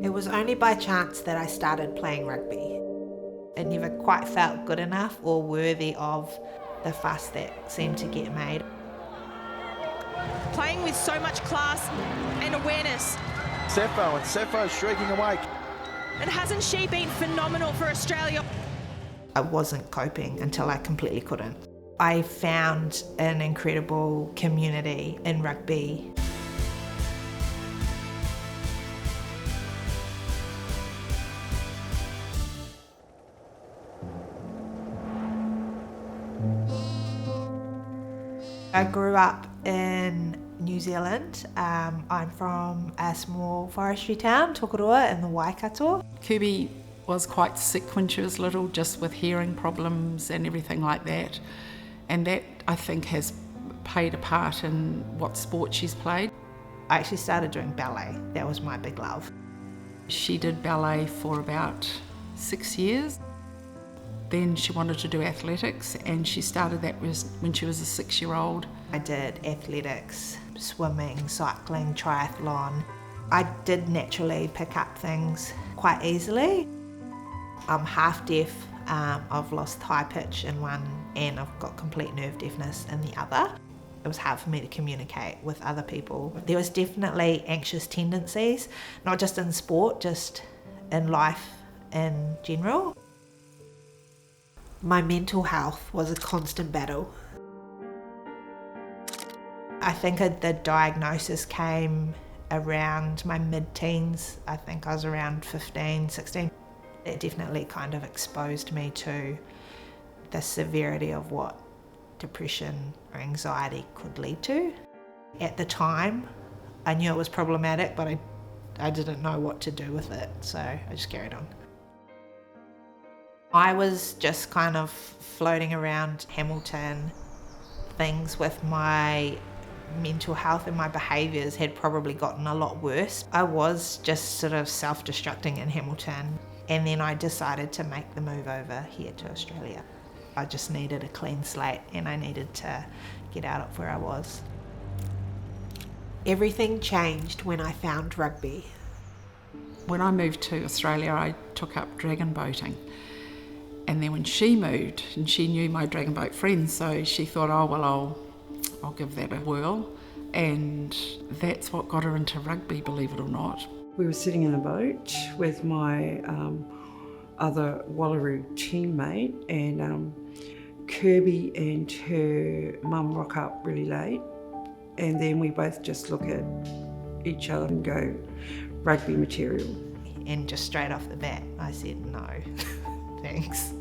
It was only by chance that I started playing rugby. It never quite felt good enough or worthy of the fuss that seemed to get made. Playing with so much class and awareness. Sefo shrieking awake. And hasn't she been phenomenal for Australia? I wasn't coping until I completely couldn't. I found an incredible community in rugby. I grew up in New Zealand. I'm from a small forestry town, Tokoroa, in the Waikato. Kirby was quite sick when she was little, just with hearing problems and everything like that. And that, I think, has played a part in what sport she's played. I actually started doing ballet. That was my big love. She did ballet for about 6 years. Then she wanted to do athletics, and she started that when she was a 6-year-old. I did athletics, swimming, cycling, triathlon. I did naturally pick up things quite easily. I'm half deaf. I've lost high pitch in one, and I've got complete nerve deafness in the other. It was hard for me to communicate with other people. There was definitely anxious tendencies, not just in sport, just in life in general. My mental health was a constant battle. I think the diagnosis came around my mid-teens. I think I was around 15, 16. It definitely kind of exposed me to the severity of what depression or anxiety could lead to. At the time, I knew it was problematic, but I didn't know what to do with it, so I just carried on. I was just kind of floating around Hamilton. Things with my mental health and my behaviours had probably gotten a lot worse. I was just sort of self-destructing in Hamilton, and then I decided to make the move over here to Australia. I just needed a clean slate, and I needed to get out of where I was. Everything changed when I found rugby. When I moved to Australia, I took up dragon boating. And then when she moved, and she knew my dragon boat friends, so she thought, oh, well, I'll give that a whirl. And that's what got her into rugby, believe it or not. We were sitting in a boat with my other Walleroo teammate, and Kirby and her mum rock up really late. And then we both just look at each other and go, rugby material. And just straight off the bat, I said no, thanks.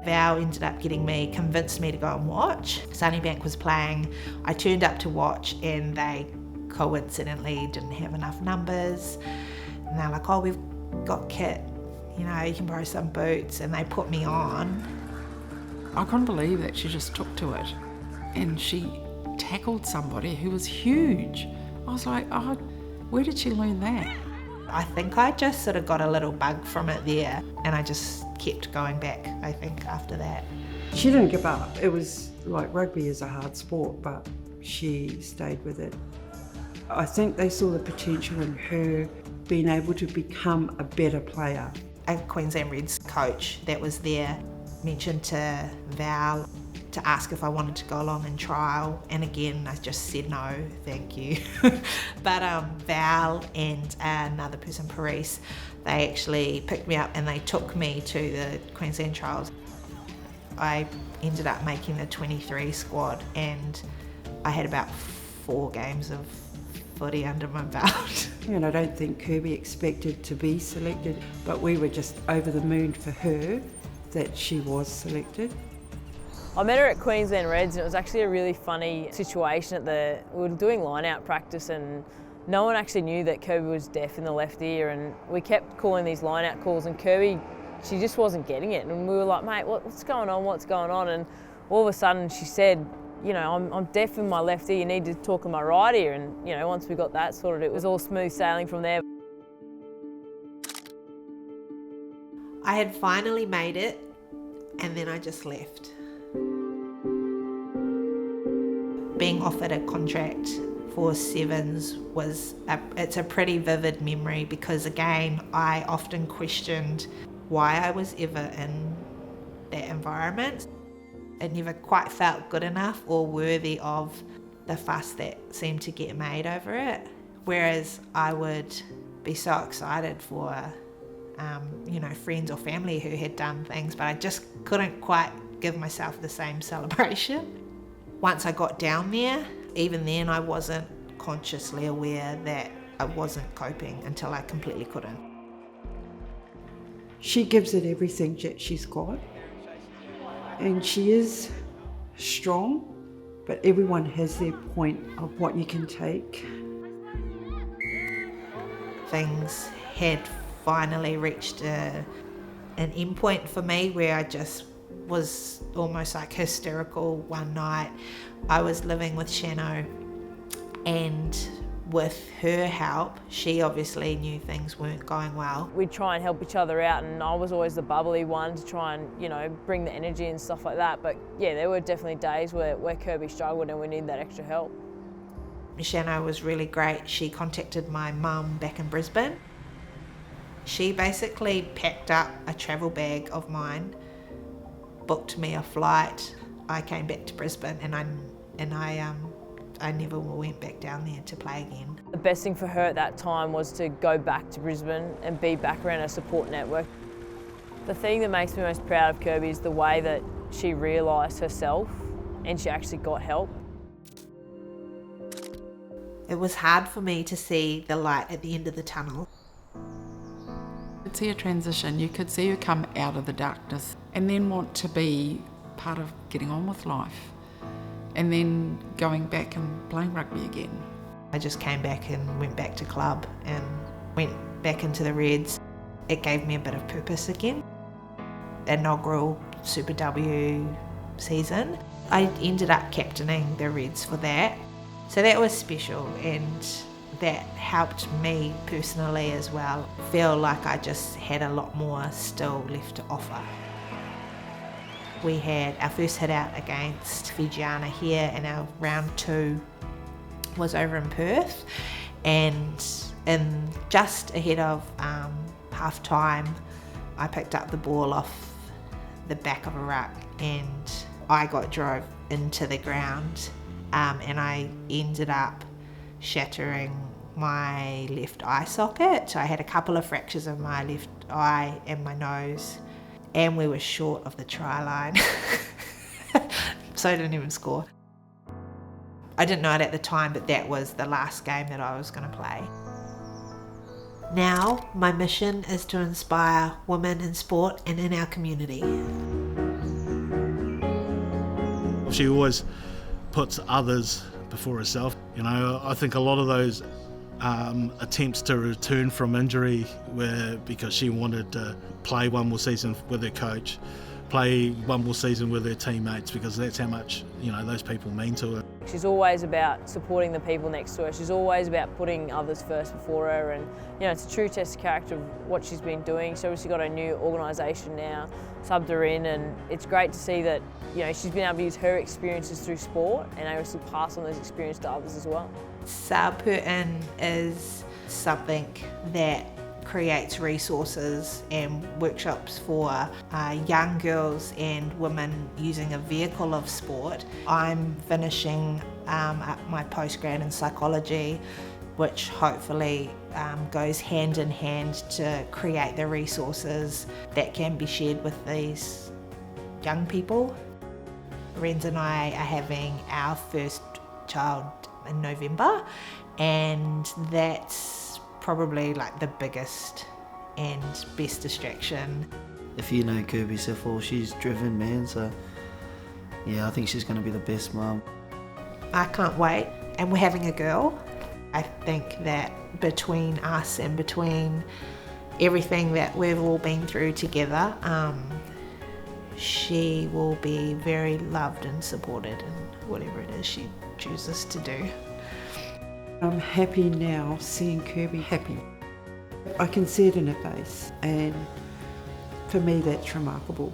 Val ended up convinced me to go and watch. Sunnybank was playing. I turned up to watch, and they coincidentally didn't have enough numbers. And they're like, oh, we've got kit, you can borrow some boots. And they put me on. I couldn't believe that she just took to it. And she tackled somebody who was huge. I was like, oh, where did she learn that? I think I just sort of got a little bug from it there, and I just kept going back, I think, after that. She didn't give up. It was like rugby is a hard sport, but she stayed with it. I think they saw the potential in her being able to become a better player. A Queensland Reds coach that was there mentioned to Val to ask if I wanted to go along and trial, and again I just said no, thank you. But Val and another person, Paris, they actually picked me up and they took me to the Queensland trials. I ended up making the 23 squad, and I had about 4 games of footy under my belt. And I don't think Kirby expected to be selected, but we were just over the moon for her that she was selected. I met her at Queensland Reds, and it was actually a really funny situation. We were doing line-out practice, and no one actually knew that Kirby was deaf in the left ear, and we kept calling these line-out calls, and Kirby, she just wasn't getting it. And we were like, mate, what's going on, what's going on? And all of a sudden she said, I'm deaf in my left ear, you need to talk to my right ear. And once we got that sorted, it was all smooth sailing from there. I had finally made it, and then I just left. Being offered a contract for sevens it's a pretty vivid memory, because again, I often questioned why I was ever in that environment. It never quite felt good enough or worthy of the fuss that seemed to get made over it. Whereas I would be so excited for, friends or family who had done things, but I just couldn't quite give myself the same celebration. Once I got down there, even then I wasn't consciously aware that I wasn't coping until I completely couldn't. She gives it everything that she's got, and she is strong, but everyone has their point of what you can take. Things had finally reached an end point for me where I just was almost like hysterical one night. I was living with Shano, and with her help, she obviously knew things weren't going well. We'd try and help each other out, and I was always the bubbly one to try and, bring the energy and stuff like that. But yeah, there were definitely days where Kirby struggled and we needed that extra help. Shano was really great. She contacted my mum back in Brisbane. She basically packed up a travel bag of mine, booked me a flight. I came back to Brisbane, and I never went back down there to play again. The best thing for her at that time was to go back to Brisbane and be back around a support network. The thing that makes me most proud of Kirby is the way that she realised herself and she actually got help. It was hard for me to see the light at the end of the tunnel. You could see a transition. You could see her come out of the darkness and then want to be part of getting on with life, and then going back and playing rugby again. I just came back and went back to club and went back into the Reds. It gave me a bit of purpose again. Inaugural Super W season, I ended up captaining the Reds for that. So that was special, and that helped me personally as well feel like I just had a lot more still left to offer. We had our first hit out against Fijiana here, and our round 2 was over in Perth, and just ahead of half time I picked up the ball off the back of a ruck and I got drove into the ground, and I ended up shattering my left eye socket. I had a couple of fractures of my left eye and my nose, and we were short of the try line. So I didn't even score. I didn't know it at the time, but that was the last game that I was going to play. Now, my mission is to inspire women in sport and in our community. She always puts others before herself. I think a lot of those attempts to return from injury were because she wanted to play one more season with her coach, play one more season with her teammates, because that's how much those people mean to her. She's always about supporting the people next to her. She's always about putting others first before her, and it's a true test of character of what she's been doing. She's obviously got a new organisation now, subbed her in, and it's great to see that she's been able to use her experiences through sport and able to pass on those experiences to others as well. Sub her in is something that creates resources and workshops for young girls and women using a vehicle of sport. I'm finishing up my postgrad in psychology, which hopefully goes hand in hand to create the resources that can be shared with these young people. Renz and I are having our first child in November, and that's probably like the biggest and best distraction. If you know Kirby Sefo, she's driven, man, so yeah, I think she's going to be the best mum. I can't wait, and we're having a girl. I think that between us and between everything that we've all been through together, she will be very loved and supported in whatever it is she chooses to do. I'm happy now seeing Kirby happy. I can see it in her face, and for me that's remarkable.